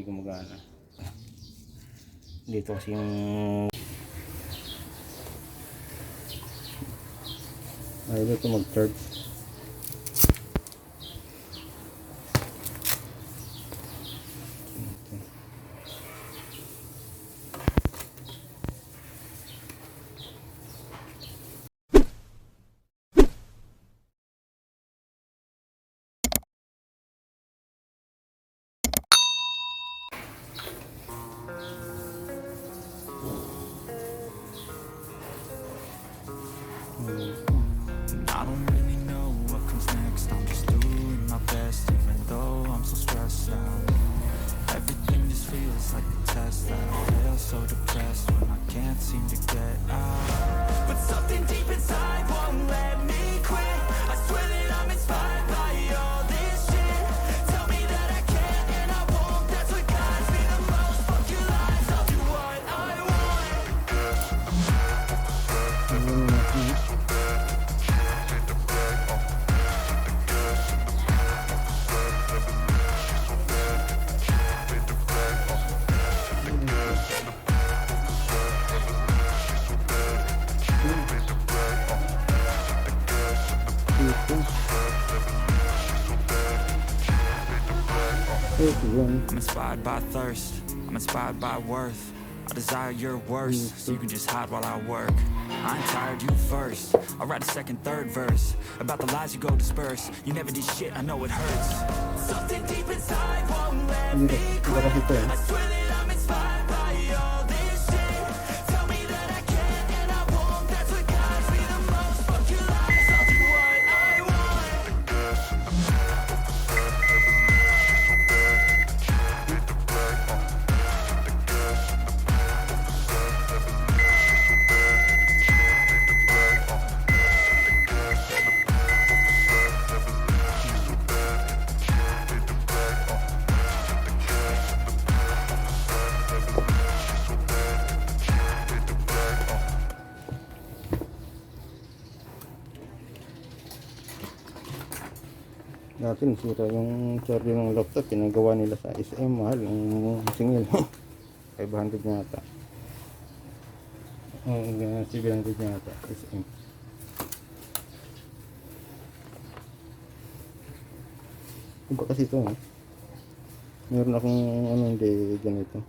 hindi gumagana. Dito kasi yung ayaw ito mag-charge. I don't really know what comes next. I'm just doing my best, even though I'm so stressed out. Everything just feels like a test that I fail, so depressed when I can't seem to get out. But something deep inside won't let me quit. I swear that I'm inspired by all this shit. Tell me that I can and I won't. That's what guides me the most. Fuck your lies, I'll do what I want. I'm inspired by thirst, I'm inspired by worth. I desire your worst, so you can just hide while I work. I ain't tired, you first. I'll write a second, third verse about the lies you go disperse. You never did shit, I know it hurts. Something deep inside won't let me quit. I swear that I'm inspired by all this shit. Tell me that I can and I won't. That's what guides me the most. Fuck your lies, I'll do what I want. Dati nasira yung charger ng laptop, pinagawa nila sa SM, mahal yung singil. 500 yata. 700 yata SM. Iba kasi ito, meron akong hindi ganito.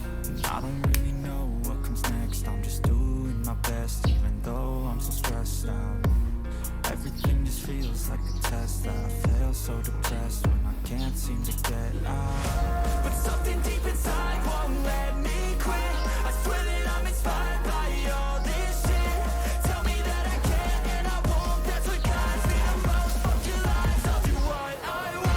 I don't really know what comes next. I'm just doing my best, even though I'm so stressed out. Everything just feels like a test that I fail, so depressed when I can't seem to get out. But something deep inside won't let me quit. I swear that I'm inspired by all this shit. Tell me that I can and I won't. That's what guides me the most. Fuck your lies, I'll do what I want.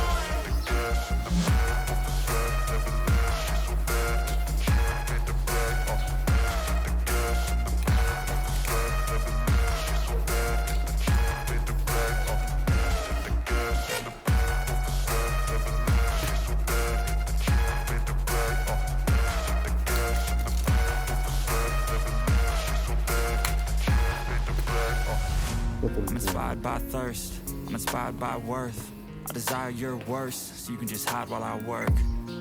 I'm inspired by thirst, I'm inspired by worth. I desire your worst, so you can just hide while I work.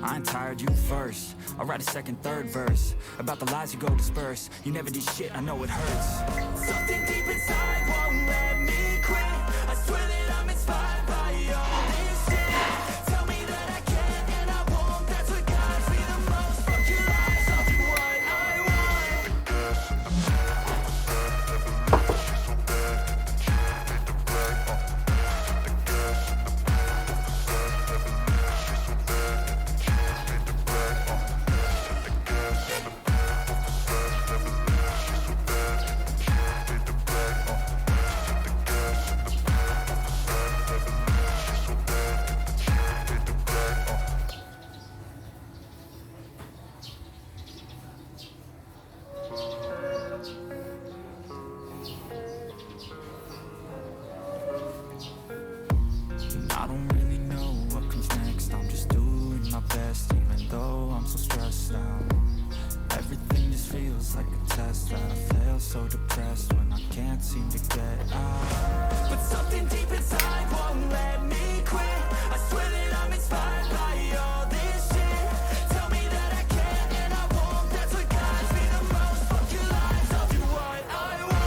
I ain't tired, you first. I'll write a second, third verse about the lies you go disperse. You never did shit, I know it hurts. Something deep inside won't let me quit. I swear that I'm inspired by all this shit. Tell me that I can and I won't. That's what guides me the most. Fuck your lies, I'll do what I want. best, even though I'm so stressed out. Everything just feels like a test that I fail, so depressed when I can't seem to get out. But something deep inside won't let me quit. I swear that I'm inspired by all this shit. Tell me that I can and I won't. That's what guides me the most. Fuck your lies, I'll do what I want.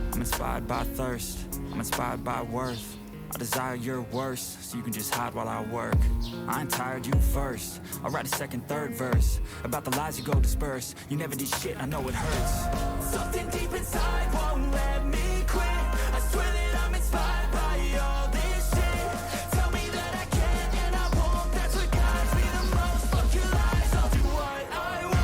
I'm inspired by thirst, I'm inspired by worth. I desire your worst, so you can just hide while I work. I ain't tired, you first. I'll write a second, third verse about the lies you go disperse. You never did shit, I know it hurts. Something deep inside won't let me quit. I swear that I'm inspired by all this shit. Tell me that I can and I won't. That's what guides me the most. Fuck your lies, I'll do what I want.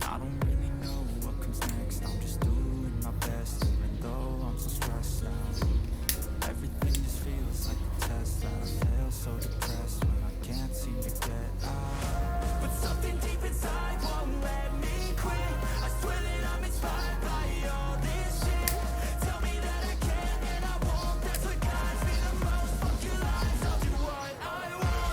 I don't really know what comes next. I'm just doing my best, even though I'm so stressed out. Everything just feels like a test that I fail, so depressed when I can't seem to get out. But something deep inside won't let me quit. I swear that I'm inspired by all this shit. Tell me that I can and I won't. That's what guides me the most. Fuck your lies, I'll do what I want.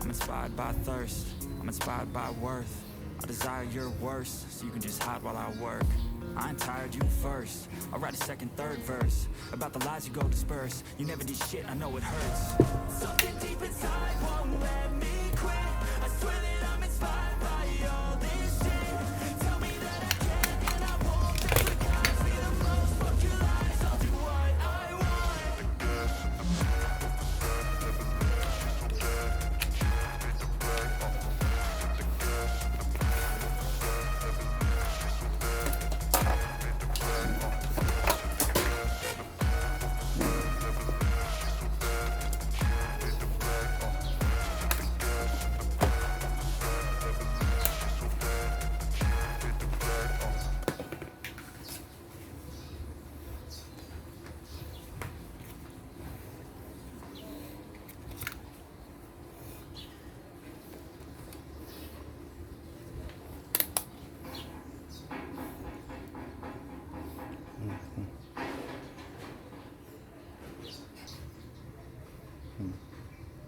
I'm inspired by thirst, I'm inspired by worth. I desire your worst, so you can just hide while I work. I ain't tired, you first. I'll write a second, third verse about the lies you go disperse. You never did shit, I know it hurts. Something deep inside won't let me quit. I swear that I'm inspired by all this shit. Tell me that I can and I won't. That's what guides me the most. Fuck your lies, I'll do what I want.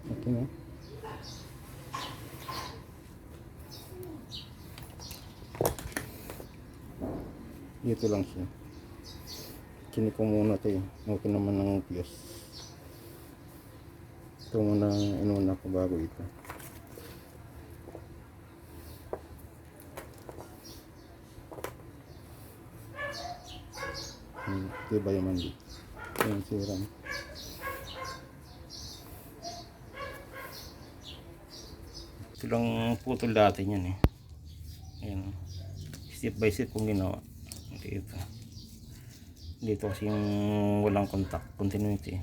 Okay na. Dito lang siya. Chinik ko muna ito eh. Okay naman ng fuse. Ito muna inuna ko bago ito. Diba yung mandi? Yung siram. Ito lang putol dati yan eh. Ayan. Step by step kung ginawa. Dito kasi yung walang contact, continuity.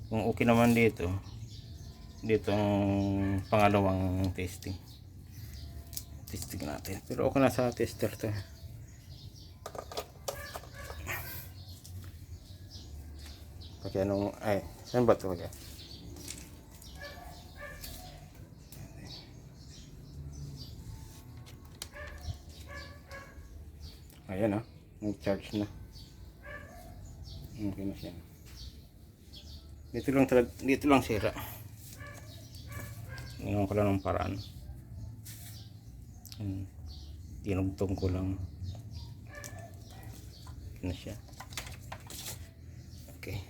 Kung okay naman dito ang pangalawang testing natin, pero okay na sa tester to. Kasi anong, ay, saan ba to kaya? Ayan ah, nag-charge na. Okay na siya. Dito lang sira. Ngayon ko lang ng paraan. Tinugtong ko lang. Okay na siya. Okay.